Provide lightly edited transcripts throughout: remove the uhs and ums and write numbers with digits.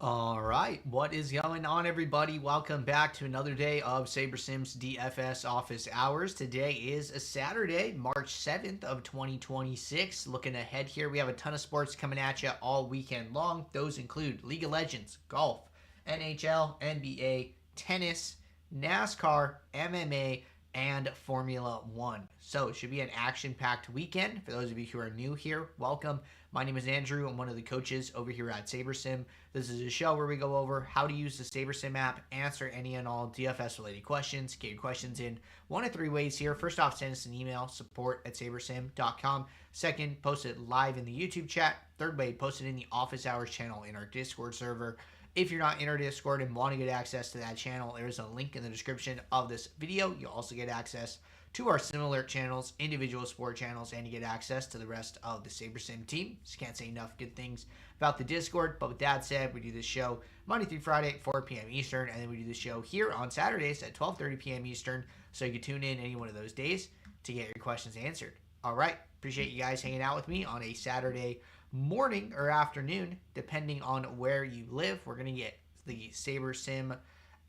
All right, what is going on, everybody? Welcome back to another day of SaberSim's DFS office hours. Today is a Saturday, March 7th of 2026. Looking ahead here, we have a ton of sports coming at you all weekend long. Those include League of Legends, golf, NHL, NBA, tennis, NASCAR, MMA, and Formula One. So it should be an action-packed weekend. For those of you who are new here, welcome. My name is Andrew. I'm one of the coaches over here at SaberSim. This is a show where we go over how to use the SaberSim app, answer any and all DFS-related questions, get your questions in one of three ways here. First off, send us an email, support@sabersim.com. Second, post it live in the YouTube chat. Third way, post it in the office hours channel in our Discord server. If you're not in our Discord and want to get access to that channel, there's a link in the description of this video. You'll also get access to our similar channels, individual sport channels, and you get access to the rest of the SaberSim team. Just can't say enough good things about the Discord. But with that said, we do this show Monday through Friday at 4 p.m. Eastern, and then we do this show here on Saturdays at 12:30 p.m. Eastern, so you can tune in any one of those days to get your questions answered. All right, appreciate you guys hanging out with me on a Saturday morning or afternoon, depending on where you live. We're going to get the SaberSim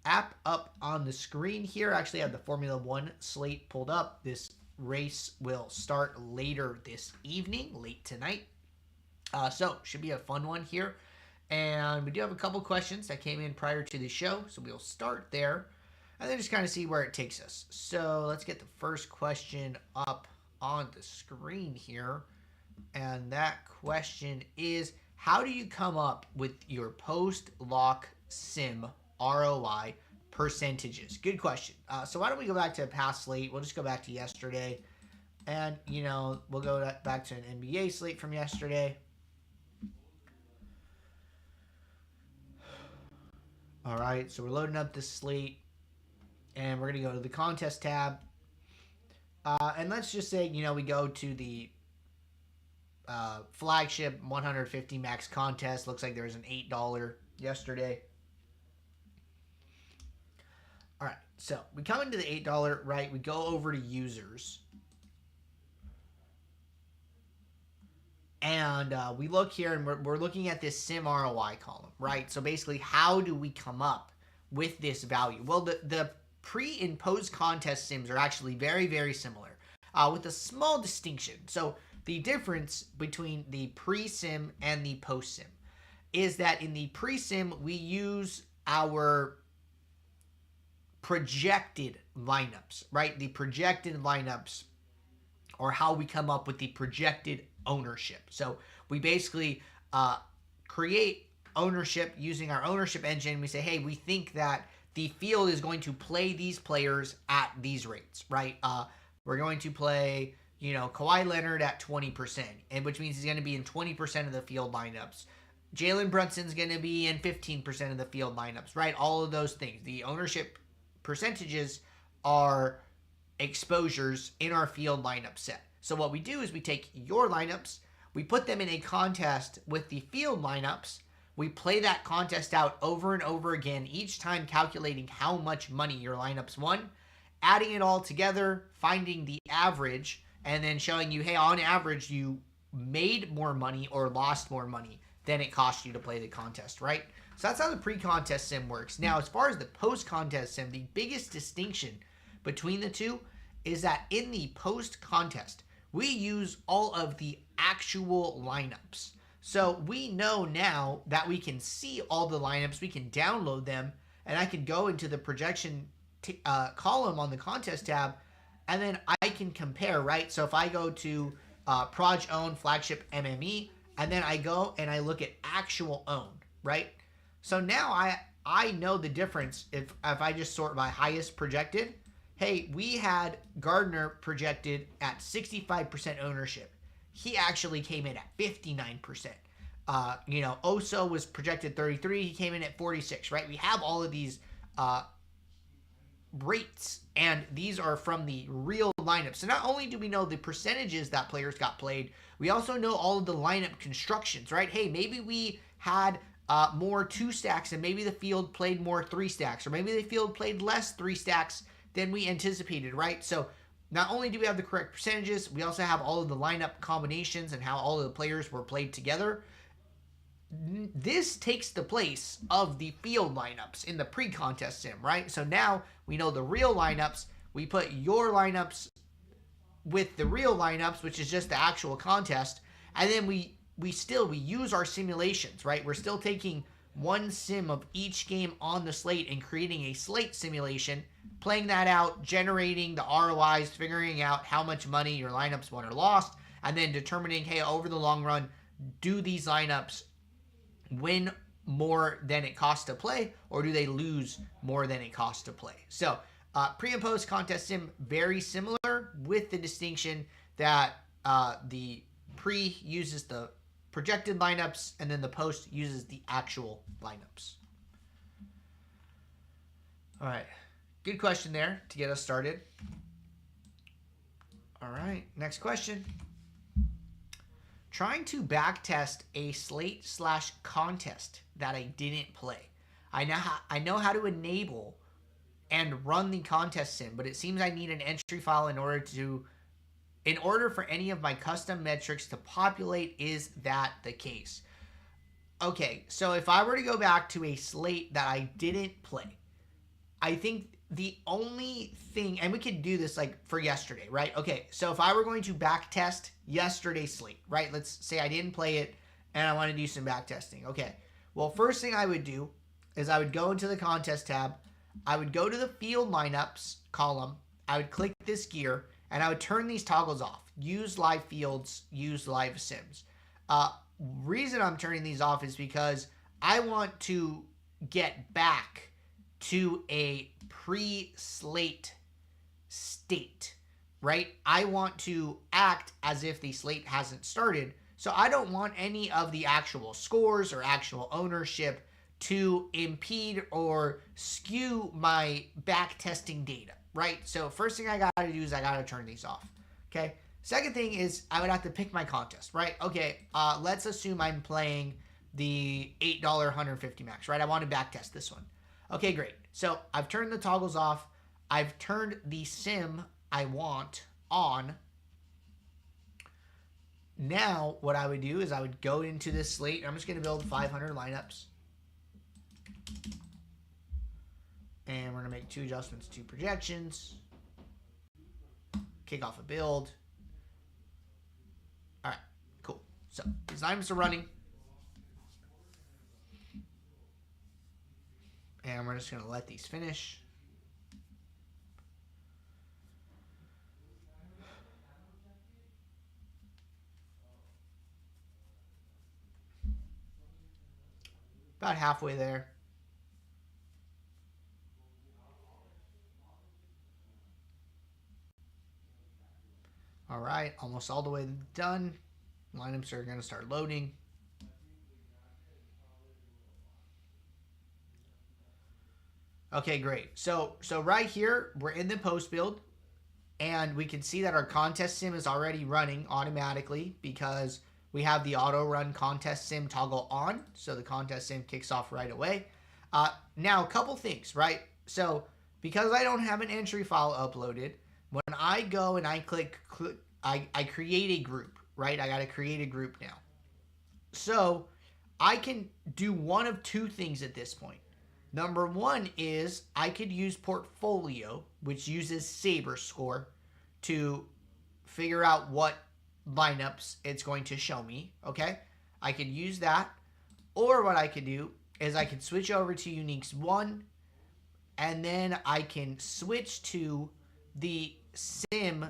app up on the screen here. I actually have the Formula One slate pulled up. This race will start later this evening, late tonight. So should be a fun one here. And we do have a couple questions that came in prior to the show, so we'll start there and then just kind of see where it takes us. So let's get the first question up on the screen here. And that question is, how do you come up with your post-lock sim ROI percentages? Good question. So why don't we go back to a past slate? We'll just go back to yesterday. And, we'll go back to an NBA slate from yesterday. All right, so we're loading up this slate. And we're going to go to the contest tab. And let's just say, we go to the flagship 150 max contest. Looks like there was an $8 yesterday. All right, so we come into the $8, right? We go over to users. And we look here, and we're looking at this sim ROI column, right? So basically, how do we come up with this value? Well, the pre and post contest sims are actually very, very similar, with a small distinction. So the difference between the pre-sim and the post-sim is that in the pre-sim, we use our projected lineups, right? The projected lineups or how we come up with the projected ownership. So we basically create ownership using our ownership engine. We say, hey, we think that the field is going to play these players at these rates, right? We're going to play Kawhi Leonard at 20%, and which means he's going to be in 20% of the field lineups. Jalen Brunson's going to be in 15% of the field lineups, right? All of those things. The ownership percentages are exposures in our field lineup set. So what we do is we take your lineups, we put them in a contest with the field lineups, we play that contest out over and over again, each time calculating how much money your lineups won, adding it all together, finding the average, and then showing you, hey, on average, you made more money or lost more money than it cost you to play the contest, right? So that's how the pre-contest sim works. Now, as far as the post-contest sim, the biggest distinction between the two is that in the post-contest, we use all of the actual lineups. So we know now that we can see all the lineups, we can download them, and I can go into the projection column on the contest tab, and then I can compare, right? So if I go to Proj Own Flagship MME, and then I go and I look at actual own, right? So now I know the difference if I just sort by highest projected. Hey, we had Gardner projected at 65% ownership. He actually came in at 59%. Oso was projected 33. He came in at 46, right? We have all of these rates, and these are from the real lineup. So not only do we know the percentages that players got played, we also know all of the lineup constructions, right? Hey, maybe we had more 2 stacks, and maybe the field played more 3 stacks, or maybe the field played less 3 stacks than we anticipated, right? So not only do we have the correct percentages, we also have all of the lineup combinations and how all of the players were played together. this takes the place of the field lineups in the pre-contest sim, right? So now we know the real lineups. We put your lineups with the real lineups, which is just the actual contest, and then we use our simulations, right? We're still taking one sim of each game on the slate and creating a slate simulation, playing that out, generating the ROIs, figuring out how much money your lineups won or lost, and then determining, hey, over the long run, do these lineups win more than it costs to play, or do they lose more than it costs to play? So pre and post contest sim, very similar, with the distinction that the pre uses the projected lineups and then the post uses the actual lineups. All right, good question there to get us started. All right, next question. Trying to backtest a slate / contest that I didn't play. I know how to enable and run the contest sim, but it seems I need an entry file in order for any of my custom metrics to populate. Is that the case? Okay, so if I were to go back to a slate that I didn't play, I think the only thing, and we could do this like for yesterday, right? Okay, so if I were going to backtest yesterday's slate, right? Let's say I didn't play it and I want to do some backtesting. Okay, well, first thing I would do is I would go into the contest tab. I would go to the field lineups column. I would click this gear and I would turn these toggles off. Use live fields, use live sims. Reason I'm turning these off is because I want to get back to a pre-slate state, right? I want to act as if the slate hasn't started. So I don't want any of the actual scores or actual ownership to impede or skew my back testing data, right? So first thing I gotta do is I gotta turn these off, okay? Second thing is I would have to pick my contest, right? Okay, let's assume I'm playing the $8 150 max, right? I want to back test this one. Okay, great. So I've turned the toggles off. I've turned the sim I want on. Now what I would do is I would go into this slate. I'm just going to build 500 lineups. And we're going to make 2 adjustments to projections. Kick off a build. All right, cool. So these lineups are running. And we're just going to let these finish. About halfway there. All right, almost all the way done. Lineups are going to start loading. Okay, great. So right here, we're in the post build, and we can see that our contest sim is already running automatically because we have the auto run contest sim toggle on. So the contest sim kicks off right away. Now, a couple things, right? So because I don't have an entry file uploaded, when I go and I click I create a group, right? I got to create a group now. So I can do one of 2 things at this point. Number 1 is I could use Portfolio, which uses SaberScore, to figure out what lineups it's going to show me, okay? I could use that. Or what I could do is I could switch over to Uniques 1, and then I can switch to the sim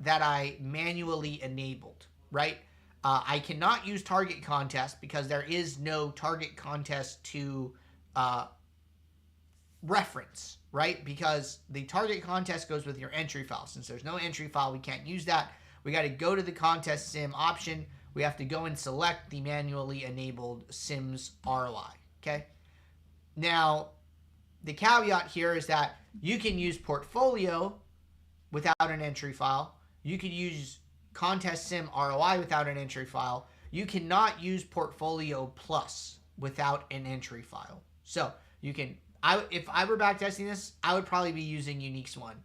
that I manually enabled, right? I cannot use target contest because there is no target contest to reference, right? Because the target contest goes with your entry file. Since there's no entry file, we can't use that. We got to go to the contest sim option. We have to go and select the manually enabled sims ROI, okay? Now, the caveat here is that you can use Portfolio without an entry file. You could use contest sim ROI without an entry file. You cannot use Portfolio Plus without an entry file. So you can, if I were backtesting this, I would probably be using Uniques 1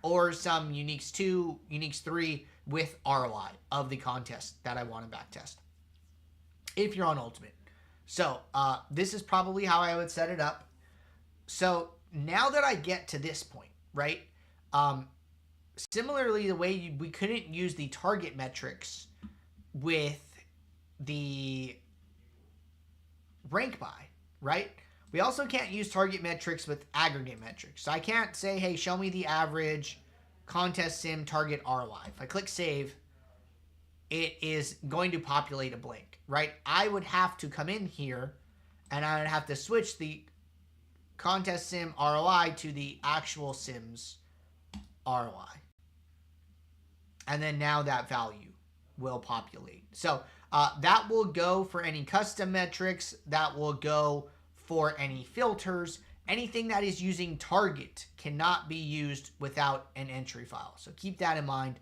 or some Uniques 2, Uniques 3 with ROI of the contest that I want to backtest if you're on Ultimate. So this is probably how I would set it up. So now that I get to this point, right? Similarly, the way we couldn't use the target metrics with the rank by, right? We also can't use target metrics with aggregate metrics. So I can't say, hey, show me the average contest sim target ROI. If I click save, it is going to populate a blank, right? I would have to come in here and I would have to switch the contest sim ROI to the actual sim's ROI. And then now that value will populate. So that will go for any custom metrics. That will go for any filters. Anything that is using target cannot be used without an entry file. So keep that in mind.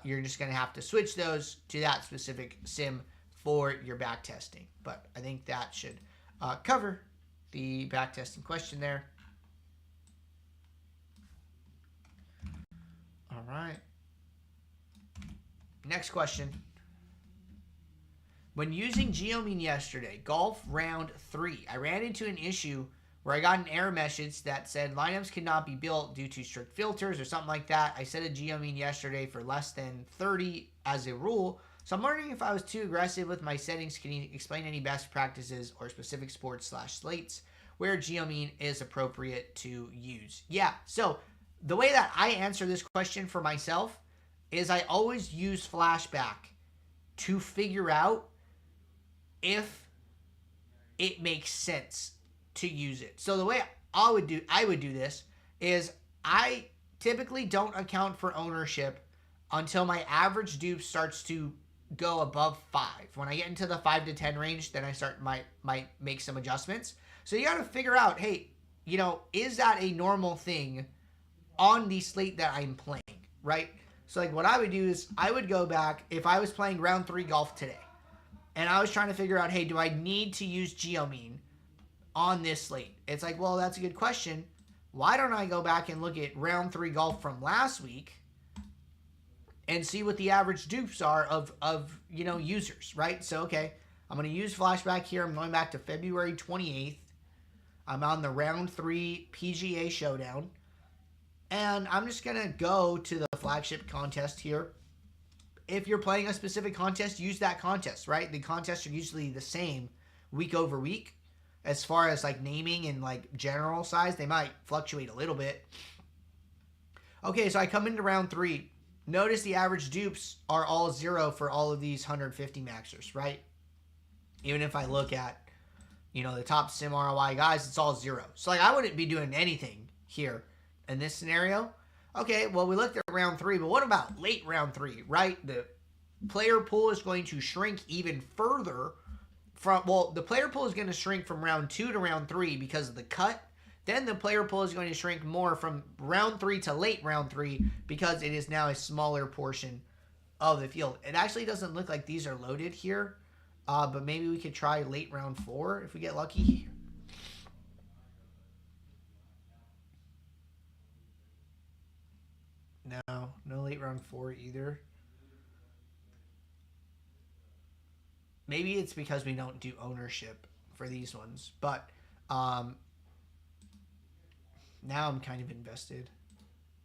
You're just going to have to switch those to that specific sim for your backtesting. But I think that should cover the backtesting question there. All right. Next question. When using Geomean yesterday, golf round 3, I ran into an issue where I got an error message that said lineups cannot be built due to strict filters or something like that. I set a Geomean yesterday for less than 30 as a rule. So I'm wondering if I was too aggressive with my settings. Can you explain any best practices or specific sports/slates where Geomean is appropriate to use? Yeah, so the way that I answer this question for myself is I always use flashback to figure out if it makes sense to use it. So the way I would do this is I typically don't account for ownership until my average dupe starts to go above 5. When I get into the 5 to 10 range, then I might make some adjustments. So you got to figure out, hey, you know, is that a normal thing on the slate that I'm playing, right? So like what I would do is I would go back if I was playing round 3 golf today and I was trying to figure out, hey, do I need to use Geomean on this slate? It's like, well, that's a good question. Why don't I go back and look at round 3 golf from last week and see what the average dupes are of you know, users, right? So, okay, I'm going to use flashback here. I'm going back to February 28th. I'm on the round 3 PGA showdown. And I'm just going to go to the flagship contest here. If you're playing a specific contest, use that contest, right? The contests are usually the same week over week. As far as like naming and like general size, they might fluctuate a little bit. Okay, so I come into round 3. Notice the average dupes are all 0 for all of these 150 maxers, right? Even if I look at, you know, the top sim ROI guys, it's all 0. So like I wouldn't be doing anything here in this scenario. Okay, well, we looked at round 3, but what about late round 3, right? The player pool is going to shrink even further from, well, the player pool is going to shrink from round 2 to round 3 because of the cut. Then the player pool is going to shrink more from round 3 to late round 3 because it is now a smaller portion of the field. It actually doesn't look like these are loaded here, but maybe we could try late round 4 if we get lucky. No late round 4 either. Maybe it's because we don't do ownership for these ones, but now I'm kind of invested.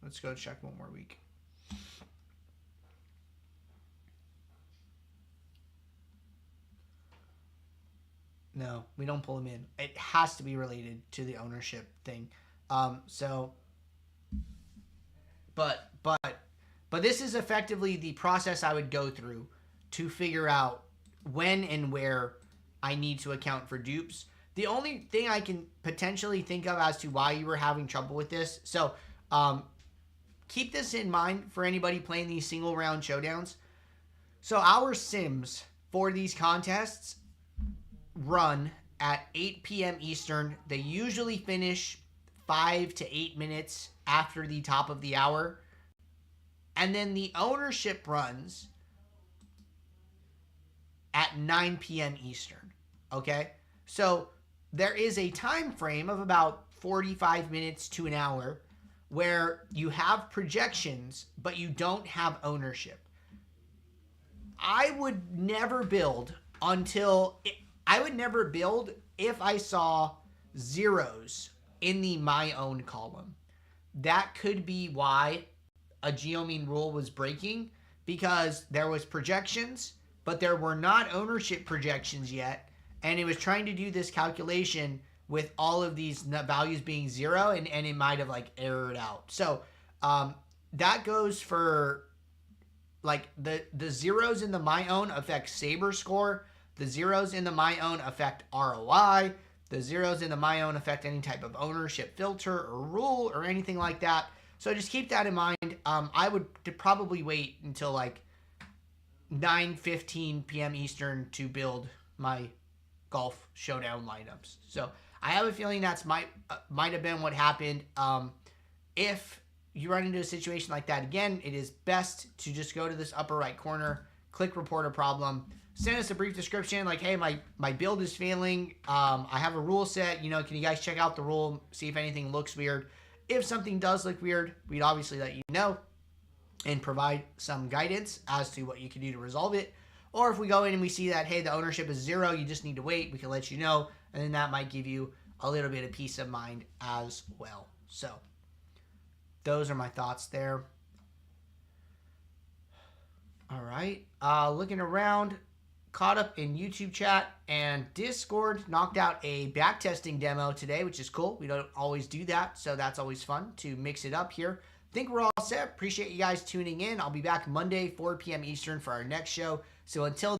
Let's go check one more week. No, we don't pull them in. It has to be related to the ownership thing. But this is effectively the process I would go through to figure out when and where I need to account for dupes. The only thing I can potentially think of as to why you were having trouble with this, so keep this in mind for anybody playing these single round showdowns. So our sims for these contests run at 8 p.m. Eastern. They usually finish 5 to 8 minutes after the top of the hour. And then the ownership runs at 9 p.m. Eastern. Okay? So there is a time frame of about 45 minutes to an hour where you have projections, but you don't have ownership. I would never build until I would never build if I saw zeros in the my own column. That could be why a Geomean rule was breaking, because there was projections, but there were not ownership projections yet, and it was trying to do this calculation with all of these values being zero, and it might have like errored out. So that goes for like the zeros in the my own affect Saber score. The zeros in the my own affect ROI. The zeros in the my own affect any type of ownership filter or rule or anything like that. So just keep that in mind. I would probably wait until like 9:15 p.m. Eastern to build my golf showdown lineups. So I have a feeling that's might have been what happened. If you run into a situation like that again, it is best to just go to this upper right corner, click report a problem, send us a brief description like, hey, my build is failing. I have a rule set. Can you guys check out the rule, see if anything looks weird? If something does look weird, we'd obviously let you know and provide some guidance as to what you can do to resolve it. Or if we go in and we see that, hey, the ownership is zero, you just need to wait, we can let you know, and then that might give you a little bit of peace of mind as well. So those are my thoughts there. All right. Looking around, caught up in YouTube chat, and Discord knocked out a backtesting demo today, which is cool. We don't always do that, so that's always fun to mix it up here. I think we're all set. Appreciate you guys tuning in. I'll be back Monday, 4 p.m. Eastern for our next show. So until